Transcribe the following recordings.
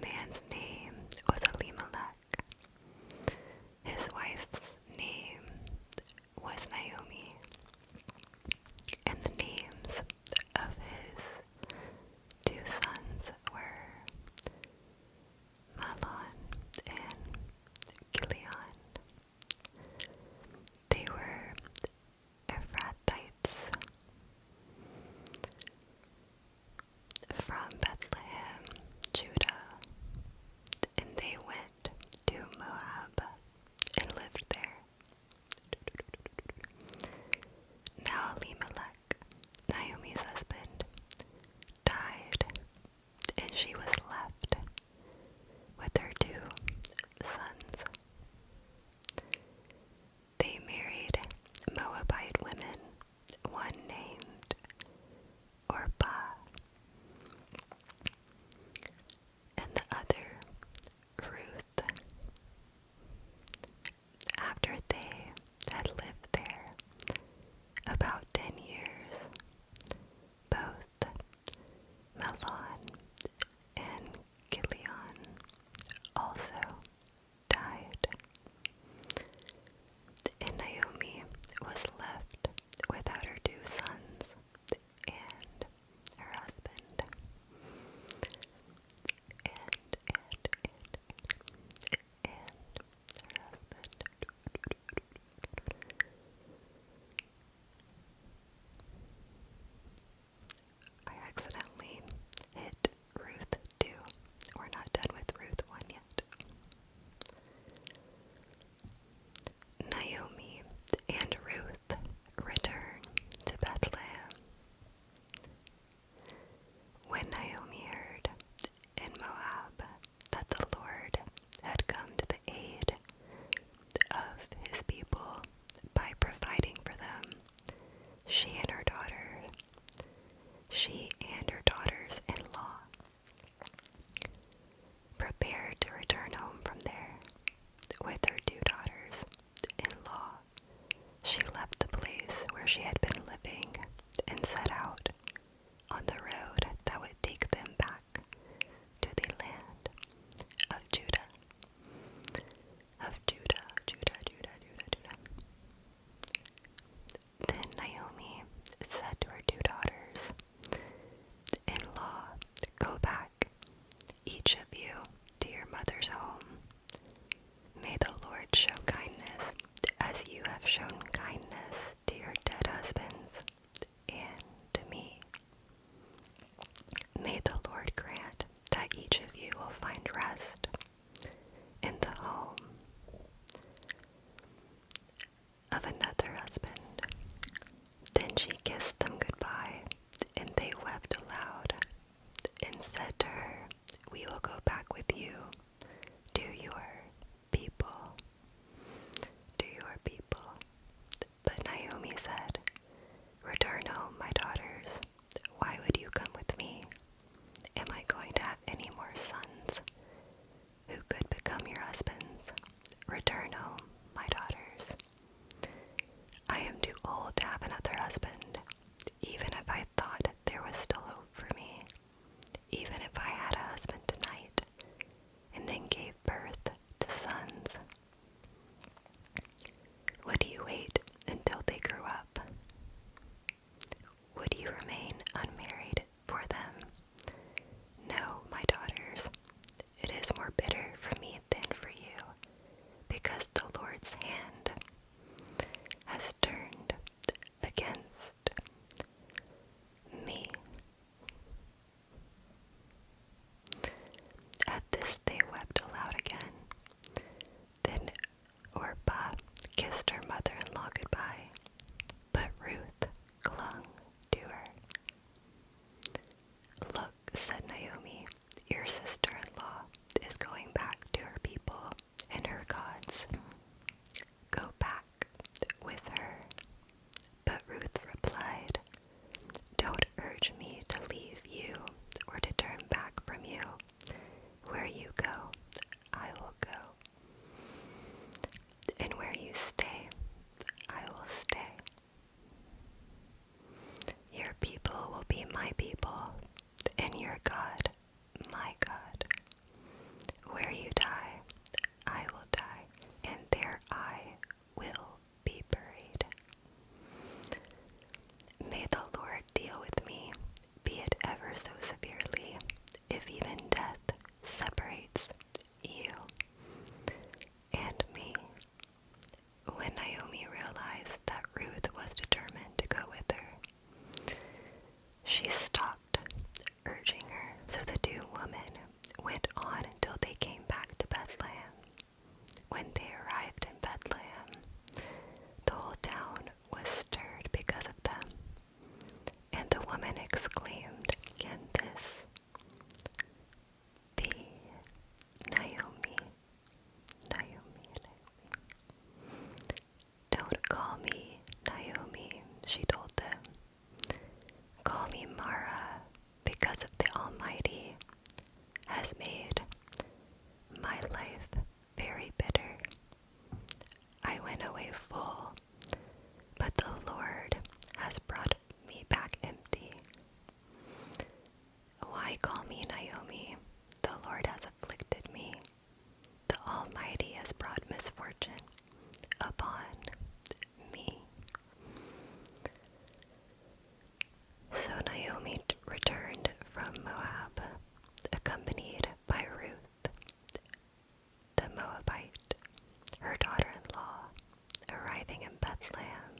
man's name was Elimelech. His wife's name was Naomi. And the names of his 2 sons were Mahlon and Chilion. They were Ephrathites from Bethlehem, Judah, and they went to Moab and lived there. Now Elimelech, Naomi's husband, died, and she was left with her 2 sons. They married Moabite women, one named Orpah, and the other Ruth. After they had lived there about 10 years, both Mahlon and Chilion also died, and Naomi was left without her 2 sons and her husband. And her husband. I accidentally hit Ruth 2. We're not done with Ruth 1 yet. Naomi and Ruth return to Bethlehem. When Naomi heard in Moab that the Lord had come to the aid of his people by providing for them, she and her daughters-in-law prepared to return home from there with her 2 daughters-in-law. She left the place where she had been living and set out on the road that would take them back to the land of Judah. Then Naomi said to her 2 daughters-in-law, "Go back, each of you, to your mother's home. May the Lord show kindness as you have shown kindness to your dead husbands and to me. May the Lord grant that each of you will find rest in the home of another husband." Then she kissed them goodbye, and they wept aloud and said to her, "We will go back with you to your people, But Naomi said, "Return home, my daughters. Why would you come with me? Am I going to have any more sons who could become your husbands? Return home, my daughters. I am too old to have another husband, even if I thought there was still hope for me. Even if I had a husband tonight, and my life very bitter. I went away full, but the Lord has brought me back empty. Why call me Naomi? The Lord has afflicted me. The Almighty has brought misfortune upon me. So Naomi returned from Moab, accompanied by Ruth, the Moabite, her daughter-in-law, arriving in Bethlehem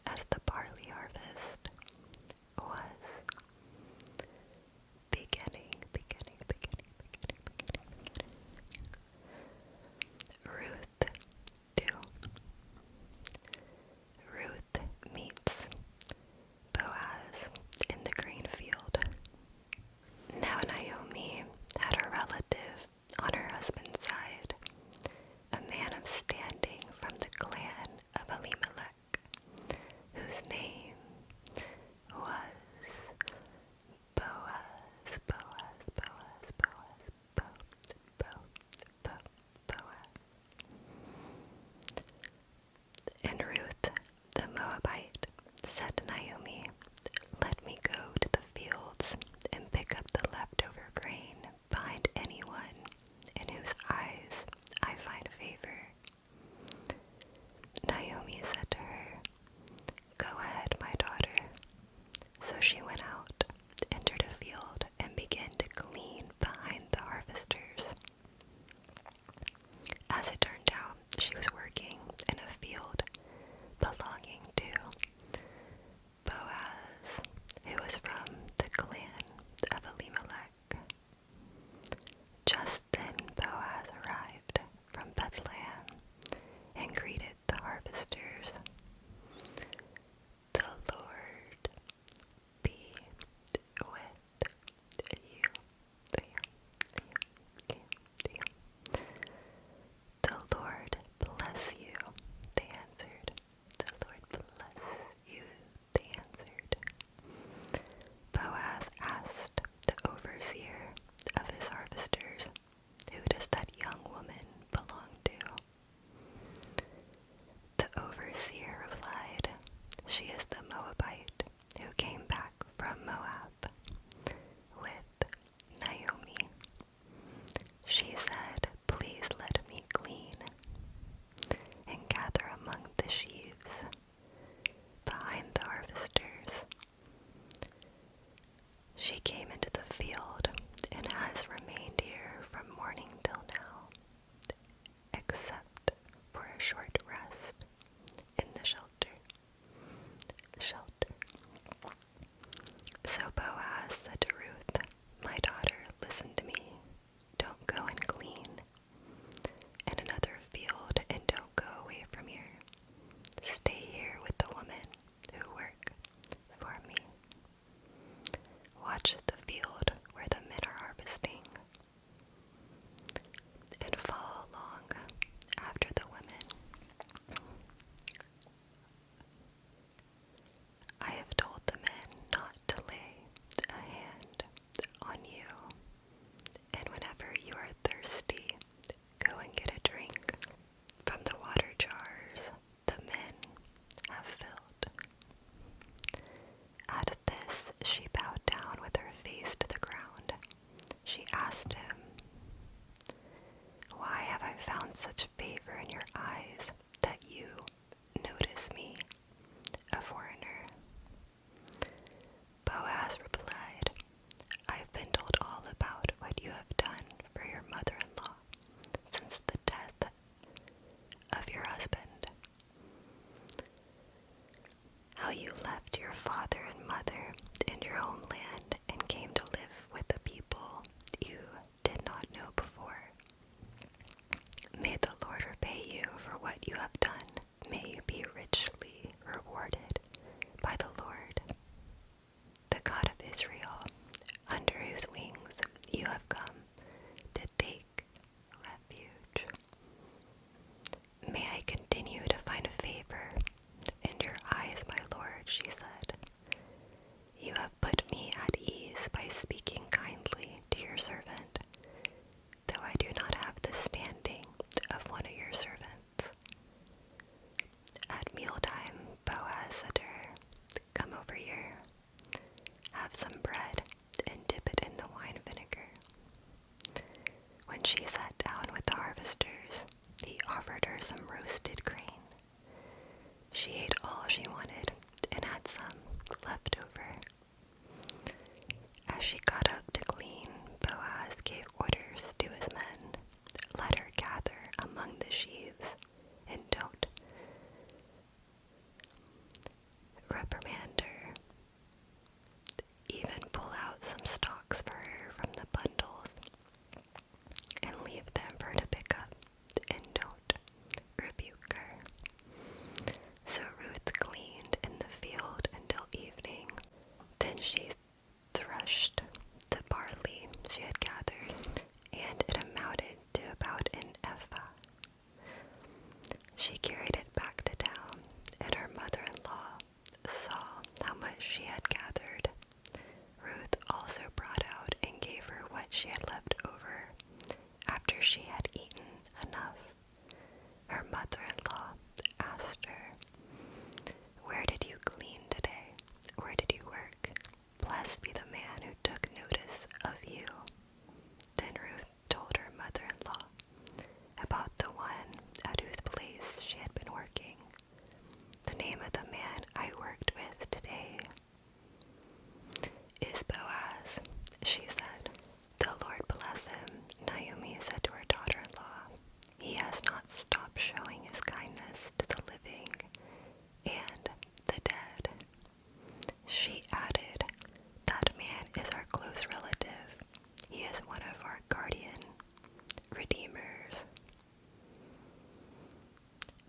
as the barley harvest was beginning. Ruth 2. Ruth meets Boaz in the grain field. Now Naomi had a relative on her husband's side, a man of standing from the clan of Elimelech, whose name was Boaz. And Ruth the Moabite said to Naomi, "Let me go to the fields and pick up the leftover grain behind anyone in whose eyes I find favor." Naomi said to her, "Go ahead, my daughter." So she went out, entered a field, and began to glean behind the harvesters. As it turned out, she was working in a field belonging to Boaz, who was from the clan of Elimelech. Just then Boaz arrived from Bethlehem and greeted the harvesters. "The Lord be with you." "The Lord bless you," they answered. "The Lord bless you," they answered. Boaz asked the overseer of his harvesters, "Who does that young woman belong to?" The overseer replied, "She is the Moabite who came back from Moab with Naomi. She said, 'Please let me glean and gather among the sheaves behind the harvesters.' She came into the field and has remained here from morning till now, except for a short rest in the shelter. So Boaz said to Ruth, 'My daughter, listen to me. Don't go and glean in another field and don't go away from here. Stay here with the women who work for me. Watch the field where the men are harvesting and follow along after the women. I have told the men not to lay a hand on you, and whenever you are thirsty, go and get a drink from the water jars the men have filled.' At this, she bowed down with her face to the ground. She asked him, 'Why have I found such favor in your eyes that you notice me, a foreigner?' Boaz replied, 'I've been told all about what you have done for your mother-in-law since the death of your husband. How you left your father and mother and your homeland and came to live with the people you did not know before. May the Lord repay you for what you have done. May you be richly rewarded by the Lord, the God of Israel, under whose wings you have come to take refuge. May I continue to find favor in your eyes, my Lord,' she said. 'You have put me she sat down with the harvesters, he offered her some roasted grain. She ate all she wanted and had some left over. As she got up to glean, Boaz gave orders to his men. Let her gather among the sheaves, and don't reprimand her. Even pull out some stalks for her from the bundles, and leave them for her to pick up, and don't rebuke her. So Ruth gleaned in the field until evening. Then she threshed the barley she had gathered, and it amounted to about an ephah. She carried it back to town, and her mother-in-law saw how much she had gathered. Ruth also brought out and gave her what she had left over after she had eaten enough. Her mother-in-law asked her, "Where did you glean today? Where did you work? Blessed be the man who took notice of you." Then Ruth told her mother-in-law about the one at whose place she had been working. "The name of the man I worked with today is Boaz," she said. "The Lord bless him," Naomi said to her daughter-in-law. "He has not stopped showing his kindness to the living and the dead." She added, "That man is our close relative. He is one of our guardian redeemers."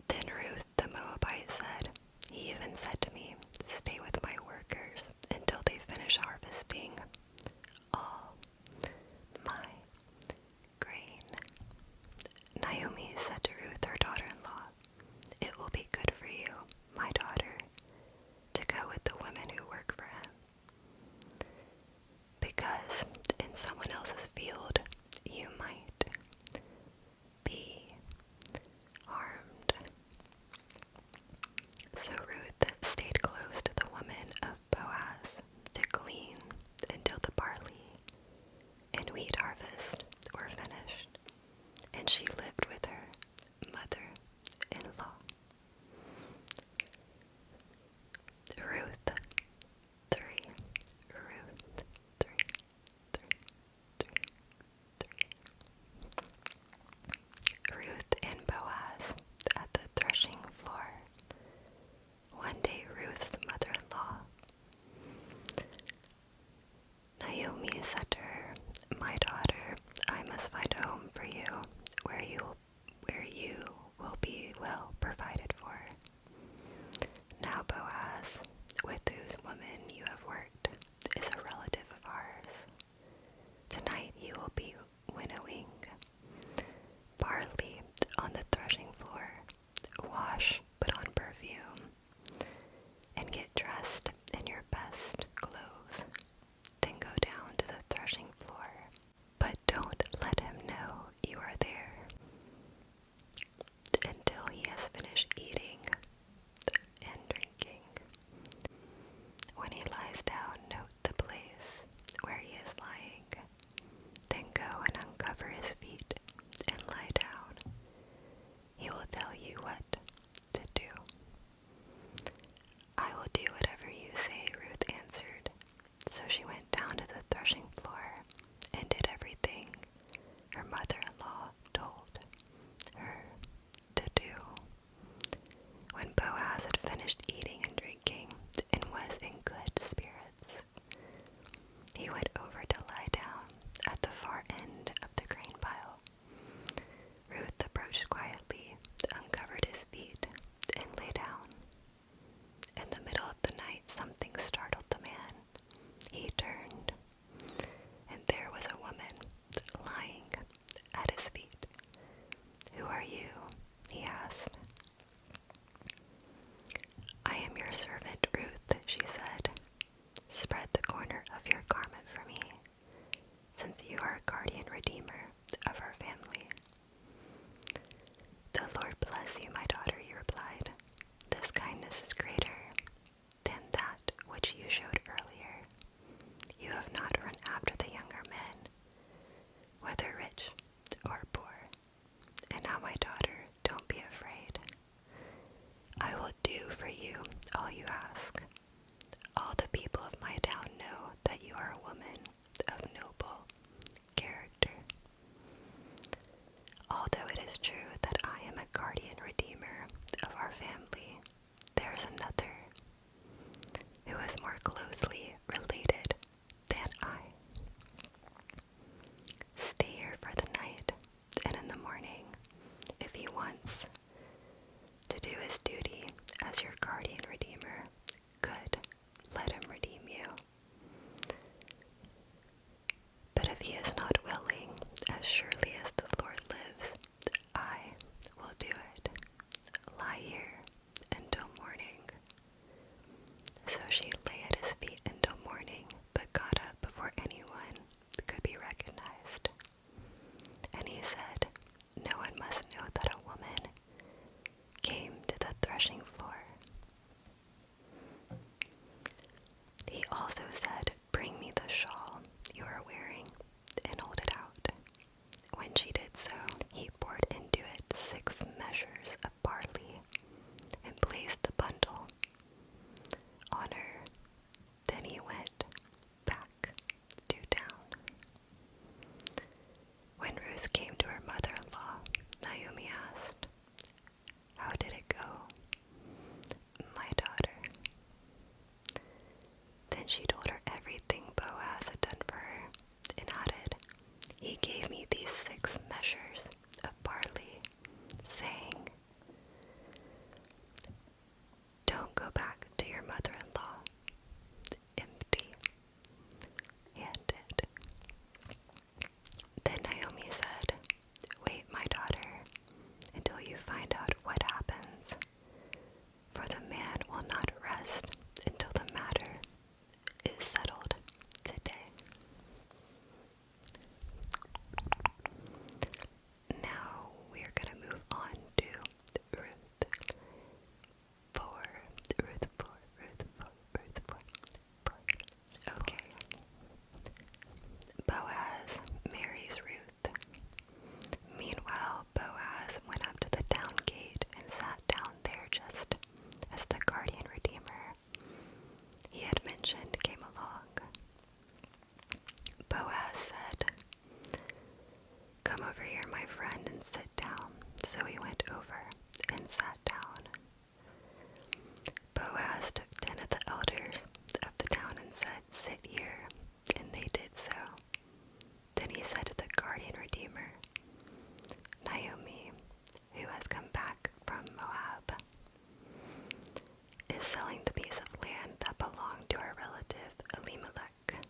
Then Ruth the Moabite said, "He even said to me, 'Stay with my workers until they finish harvesting all my grain.'" Naomi said to Ruth, her daughter-in-law, "It will be good for you, my daughter, to go with the women who work for him, because in someone else's field you might be harmed." So Ruth stayed close to the women of Boaz to glean until the barley and wheat harvest were finished, and she lived with her mother-in-law. Ruth 3, Ruth 3, 3, 3, 3. Ruth and Boaz at the threshing floor. One day Ruth's mother-in-law, Naomi, said to her, "My daughter, I must find a home for you where you is true that I am a guardian redeemer of our family, there is another who is more closely related than I. Stay here for the night, and in the morning, if he wants to do his duty as your guardian redeemer, good, let him redeem you. But if he is not willing, as surely as the Lord lives, I will do it. Lie here until morning. So she lay at his feet until morning, but got up before anyone could be recognized. And he said, no one must know that a woman came to the threshing floor. He also said, bring me the shawl you are wearing and hold it out. When she did so, he poured into it 6 measures of barley and placed the bundle on her. Then he went back to town. When Ruth came to her mother-in-law, Naomi asked, how did it go, my daughter? Then she told her everything Boaz had done for her, and added, he gave me these 6 measures of barley, saying, don't go back to your mother-in-law empty-handed. Then Naomi said, wait, my daughter, until you find out what happens, for the man will not rest until the matter is settled today. Now we are going to move on to Ruth 4. Ruth 4. Okay. Boaz marries Ruth. Meanwhile, Boaz went up to the town gate and sat down there just as the guardian redeemer he had mentioned came along. Boaz said, come over here, my friend, and sit down. So he went over and sat down. Boaz took 10 of the elders of the town and said, sit here, and they did so. Then he said to the guardian redeemer, Naomi, who has come back from Moab, is selling the piece of land that belonged to our relative Elimelech.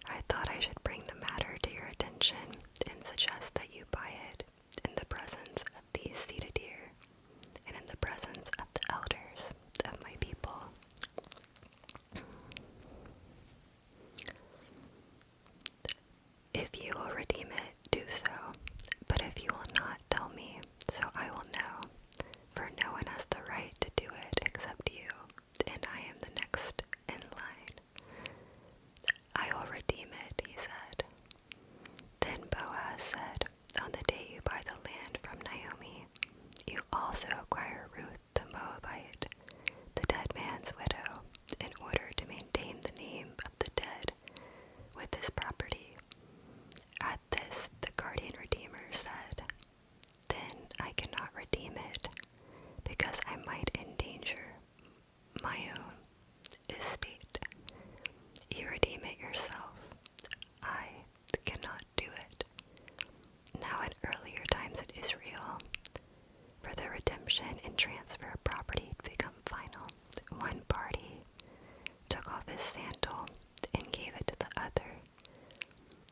I thought I should bring the matter to your attention and suggest that you buy it in the presence of these seated here and in the presence of the elders of my people. If you will redeem it, do so, but if you will not, tell me, so I will know, for no one has the right to do it except you, and I am the next in line. I will redeem it, he said. Then Boaz said, on the day you buy the land from Naomi, you also acquire Ruth the Moabite, the dead man's widow, in order to maintain the name of the dead with his property. At this, the guardian redeemer said, then I cannot redeem it, because I might endanger my own estate. You redeem it yourself. I cannot do it. Now in earlier times in Israel, for the redemption and transfer of property to become final, one party took off his sandal and gave it to the other.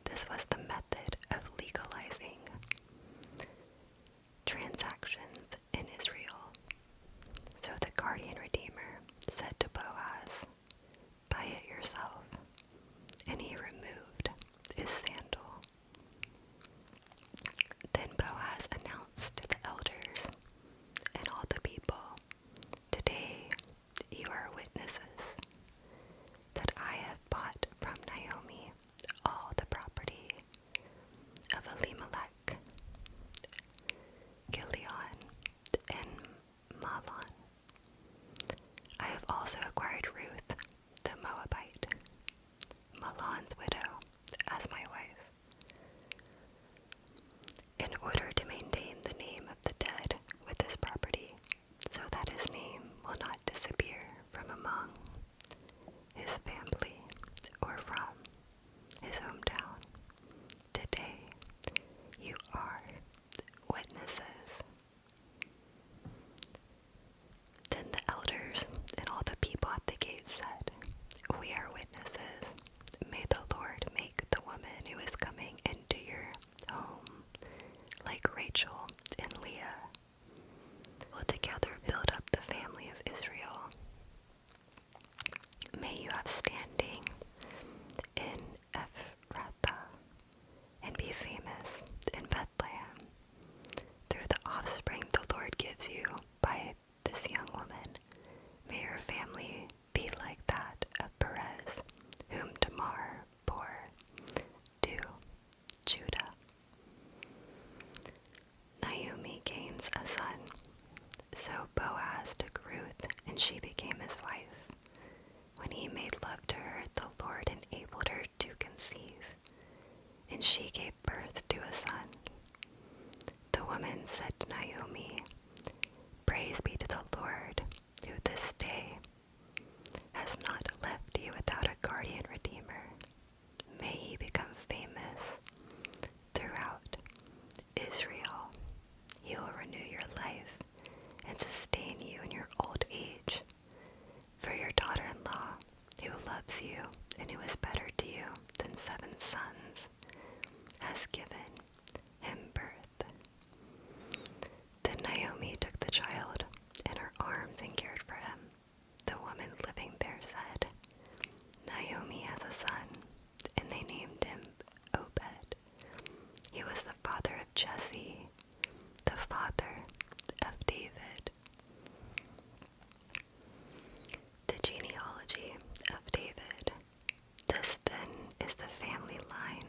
This was the method of legalizing transactions in Israel. So the guardian redeemer said to Boaz, buy it yourself. And he removed his sandal. Then Boaz announced to the elders and all the people, today you are witnesses Rachel and Leah will together build up the family of Israel. May you have standing in Ephrathah and be famous in Bethlehem through the offspring the Lord gives you by this young woman. May your family be like that of Perez, whom Tamar bore to Judah. Naomi gains a son. So Boaz took Ruth, and she became his wife. When he made love to her, the Lord enabled her to conceive, and she gave birth to a son. The woman said to Naomi, "Praise be to the Lord, who this day has not left you without a guardian redeemer. May he become famous throughout Israel. He will renew your life and sustain you in your old age. For your daughter-in-law, who loves you and who is better to you than 7 sons, has given him birth." Then Naomi took the child in her arms and cared for him. The woman living there said, "Naomi has a son," and they named him Obed. He was the father of Jesse, the father of David. The genealogy of David. This then is the family line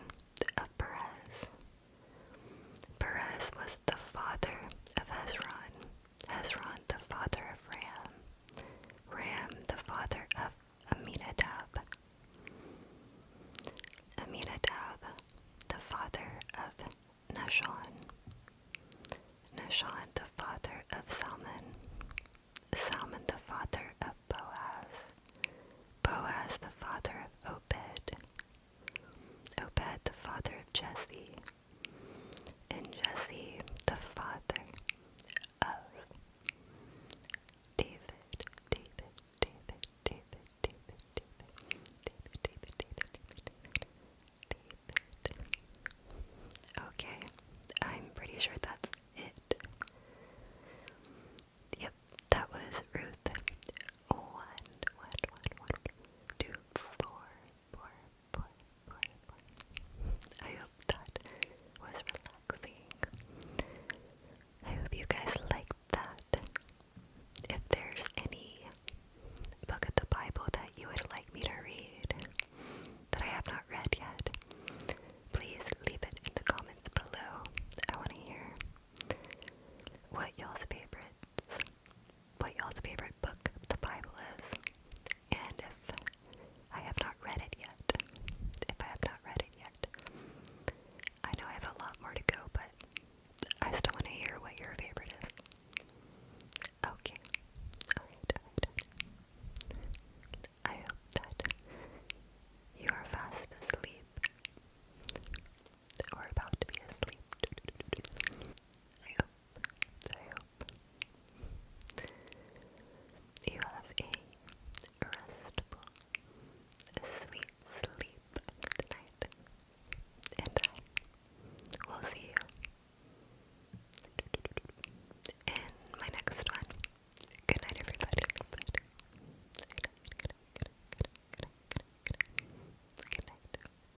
of Perez. Perez was the father of Hezron, Hezron the father of Ram, Ram the father of Aminadab, Aminadab the father of Nahshon,